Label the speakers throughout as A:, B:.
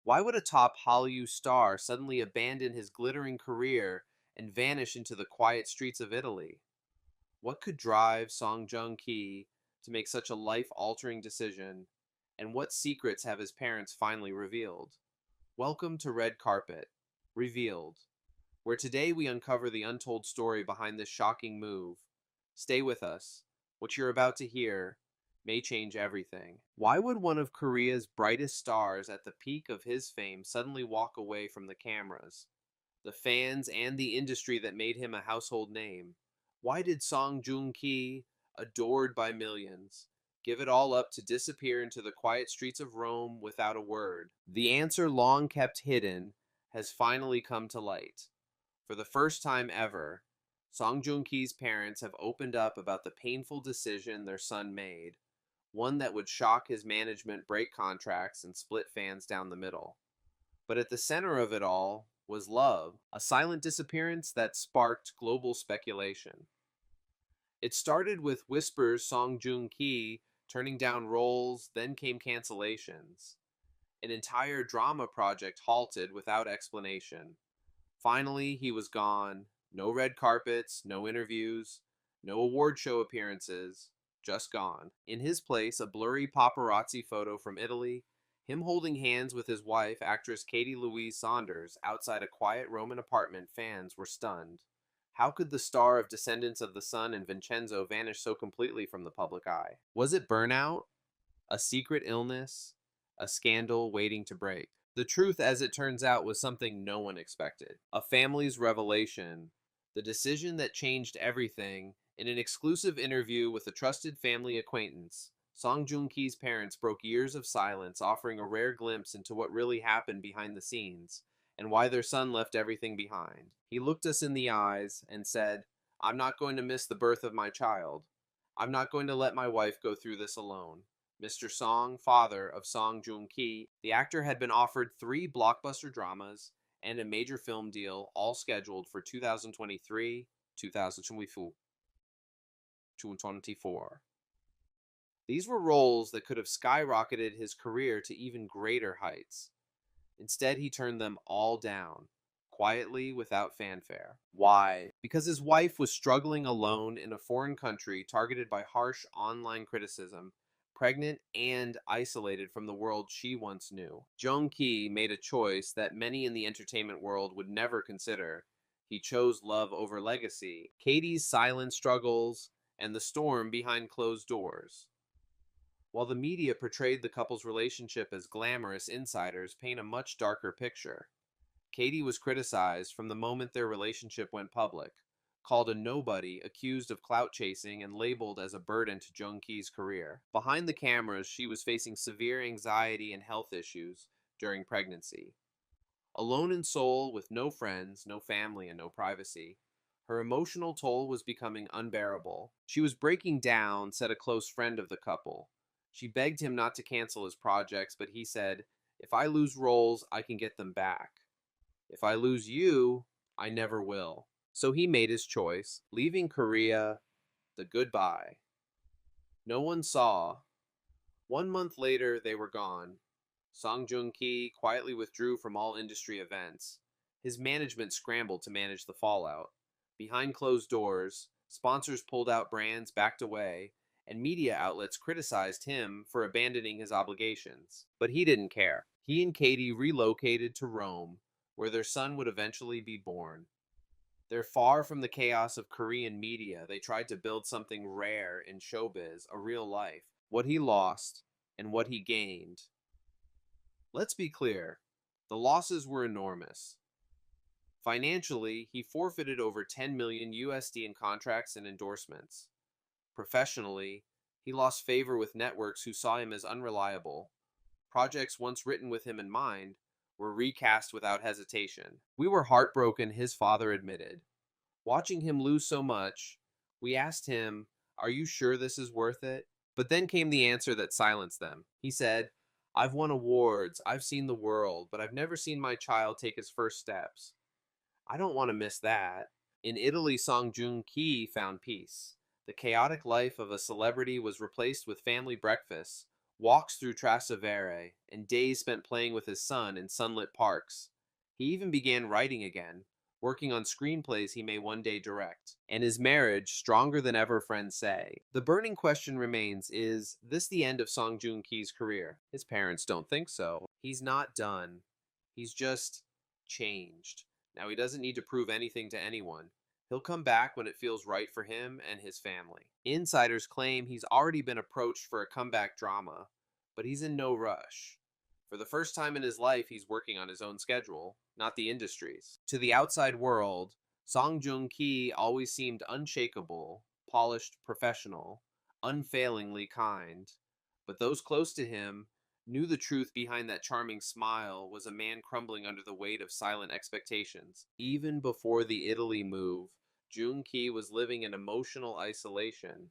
A: Why would a top Hollywood star suddenly abandon his glittering career and vanish into the quiet streets of Italy? What could drive Song Joong Ki to make such a life-altering decision, and what secrets have his parents finally revealed? Welcome to Red Carpet, Revealed, where today we uncover the untold story behind this shocking move. Stay with us. What you're about to hear may change everything. Why would one of Korea's brightest stars at the peak of his fame suddenly walk away from the cameras, the fans, and the industry that made him a household name? Why did Song Joong Ki, adored by millions, give it all up to disappear into the quiet streets of Rome without a word? The answer, long kept hidden, has finally come to light. For the first time ever, Song Joong Ki's parents have opened up about the painful decision their son made, one that would shock his management, break contracts, and split fans down the middle. But at the center of it all was love, a silent disappearance that sparked global speculation. It started with whispers Song Joong Ki turning down roles, then came cancellations. An entire drama project halted without explanation. Finally, he was gone. No red carpets, no interviews, no award show appearances, just gone. In his place, a blurry paparazzi photo from Italy, him holding hands with his wife, actress Katie Louise Saunders, outside a quiet Roman apartment. Fans were stunned. How could the star of Descendants of the Sun and Vincenzo vanish so completely from the public eye? Was it burnout? A secret illness? A scandal waiting to break? The truth, as it turns out, was something no one expected. A family's revelation. The decision that changed everything. In an exclusive interview with a trusted family acquaintance, Song Joong Ki's parents broke years of silence, offering a rare glimpse into what really happened behind the scenes and why their son left everything behind. He looked us in the eyes and said, "I'm not going to miss the birth of my child. I'm not going to let my wife go through this alone." Mr. Song, father of Song Joong Ki, the actor had been offered three blockbuster dramas and a major film deal, all scheduled for 2023, 2024, 2024. These were roles that could have skyrocketed his career to even greater heights. Instead, he turned them all down, quietly, without fanfare. Why? Because his wife was struggling alone in a foreign country, targeted by harsh online criticism, pregnant and isolated from the world she once knew. Joong Ki made a choice that many in the entertainment world would never consider. He chose love over legacy, Katie's silent struggles, and the storm behind closed doors. While the media portrayed the couple's relationship as glamorous, insiders paint a much darker picture. Katie was criticized from the moment their relationship went public, called a nobody, accused of clout chasing, and labeled as a burden to Joong Ki's career. Behind the cameras, she was facing severe anxiety and health issues during pregnancy. Alone in Seoul with no friends, no family, and no privacy, her emotional toll was becoming unbearable. She was breaking down, said a close friend of the couple. She begged him not to cancel his projects, but he said, "If I lose roles, I can get them back. If I lose you, I never will." So he made his choice, leaving Korea, the goodbye. No one saw. 1 month later, they were gone. Song Joong Ki quietly withdrew from all industry events. His management scrambled to manage the fallout. Behind closed doors, sponsors pulled out brands, backed away, and media outlets criticized him for abandoning his obligations. But he didn't care. He and Katie relocated to Rome, where their son would eventually be born. They're far from the chaos of Korean media. They tried to build something rare in showbiz, a real life. What he lost and what he gained. Let's be clear, the losses were enormous. Financially, he forfeited over 10 million USD in contracts and endorsements. Professionally, he lost favor with networks who saw him as unreliable. Projects once written with him in mind were recast without hesitation. "We were heartbroken," his father admitted. Watching him lose so much, we asked him, "Are you sure this is worth it?" But then came the answer that silenced them. He said, "I've won awards, I've seen the world, but I've never seen my child take his first steps. I don't want to miss that." In Italy, Song Joong Ki found peace. The chaotic life of a celebrity was replaced with family breakfasts, walks through Trastevere, and days spent playing with his son in sunlit parks. He even began writing again, working on screenplays he may one day direct. And his marriage, stronger than ever, friends say. The burning question remains, is this the end of Song Joong Ki's career? His parents don't think so. He's not done. He's just changed. Now, he doesn't need to prove anything to anyone. He'll come back when it feels right for him and his family. Insiders claim he's already been approached for a comeback drama, but he's in no rush. For the first time in his life, he's working on his own schedule, not the industry's. To the outside world, Song Joong Ki always seemed unshakable, polished professional, unfailingly kind. But those close to him knew the truth behind that charming smile was a man crumbling under the weight of silent expectations. Even before the Italy move, Joong Ki was living in emotional isolation.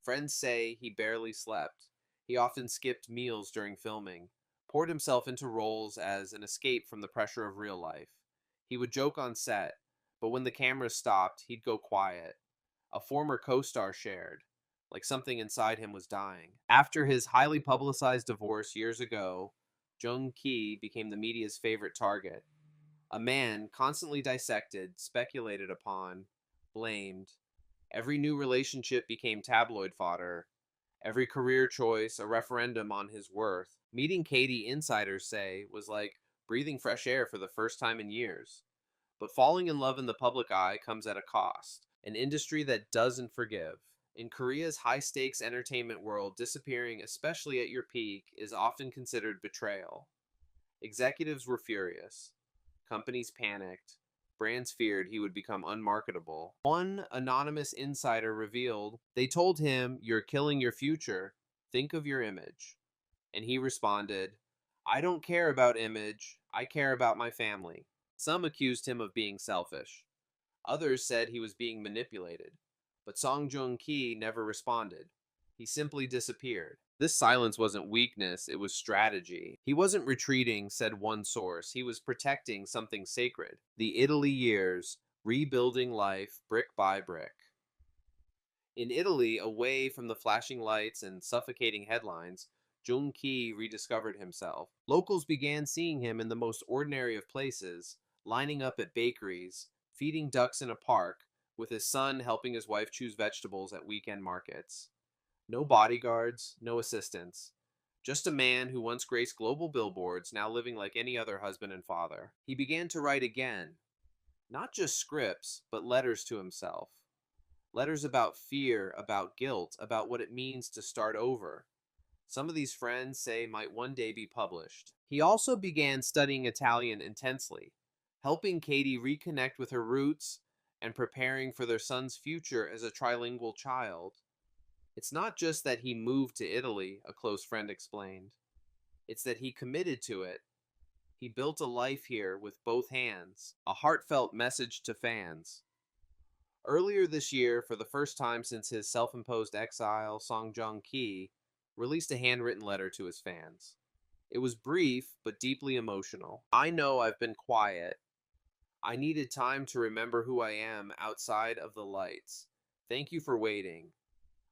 A: Friends say he barely slept. He often skipped meals during filming, poured himself into roles as an escape from the pressure of real life. He would joke on set, but when the camera stopped, he'd go quiet. A former co-star shared, like something inside him was dying. After his highly publicized divorce years ago, Joong Ki became the media's favorite target. A man constantly dissected, speculated upon, blamed. Every new relationship became tabloid fodder. Every career choice a referendum on his worth. Meeting Katie, insiders say, was like breathing fresh air for the first time in years. But falling in love in the public eye comes at a cost. An industry that doesn't forgive. In Korea's high-stakes entertainment world, disappearing, especially at your peak, is often considered betrayal. Executives were furious. Companies panicked. Brands feared he would become unmarketable. One anonymous insider revealed, they told him, "You're killing your future. Think of your image." And he responded, "I don't care about image. I care about my family." Some accused him of being selfish. Others said he was being manipulated. But Song Joong Ki never responded. He simply disappeared. This silence wasn't weakness, it was strategy. He wasn't retreating, said one source. He was protecting something sacred. The Italy years, rebuilding life brick by brick. In Italy, away from the flashing lights and suffocating headlines, Joong Ki rediscovered himself. Locals began seeing him in the most ordinary of places, lining up at bakeries, feeding ducks in a park, with his son helping his wife choose vegetables at weekend markets. No bodyguards, no assistants. Just a man who once graced global billboards, now living like any other husband and father. He began to write again. Not just scripts, but letters to himself. Letters about fear, about guilt, about what it means to start over. Some of these friends say might one day be published. He also began studying Italian intensely, helping Katie reconnect with her roots and preparing for their son's future as a trilingual child. It's not just that he moved to Italy, a close friend explained. It's that he committed to it. He built a life here with both hands, a heartfelt message to fans. Earlier this year, for the first time since his self-imposed exile, Song Joong Ki released a handwritten letter to his fans. It was brief, but deeply emotional. "I know I've been quiet. I needed time to remember who I am outside of the lights. Thank you for waiting.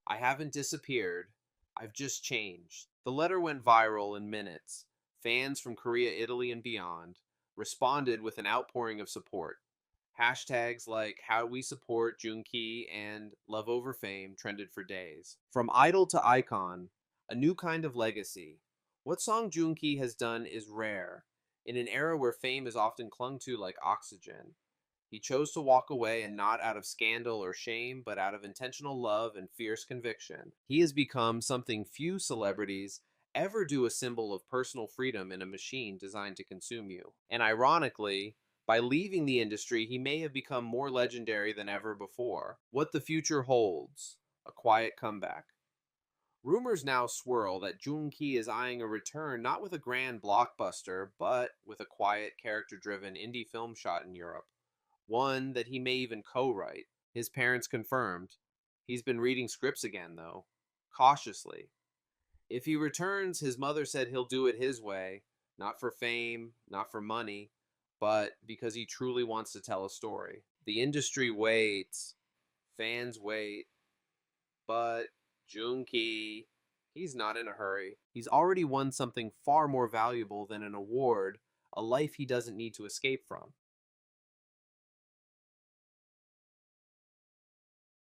A: I haven't disappeared. I've just changed." The letter went viral in minutes. Fans from Korea, Italy, and beyond responded with an outpouring of support. Hashtags like "How We Support Joong-ki" and "Love Over Fame" trended for days. From idol to icon, a new kind of legacy. What Song Joong-ki has done is rare, in an era where fame is often clung to like oxygen. He chose to walk away, and not out of scandal or shame, but out of intentional love and fierce conviction. He has become something few celebrities ever do, a symbol of personal freedom in a machine designed to consume you. And ironically, by leaving the industry, he may have become more legendary than ever before. What the future holds: a quiet comeback. Rumors now swirl that Joong-ki is eyeing a return, not with a grand blockbuster, but with a quiet, character-driven indie film shot in Europe. One that he may even co-write. His parents confirmed. He's been reading scripts again, though. Cautiously. If he returns, his mother said he'll do it his way. Not for fame, not for money, but because he truly wants to tell a story. The industry waits. Fans wait. But Joong-ki, He's not in a hurry. He's already won something far more valuable than an award, a life he doesn't need to escape from.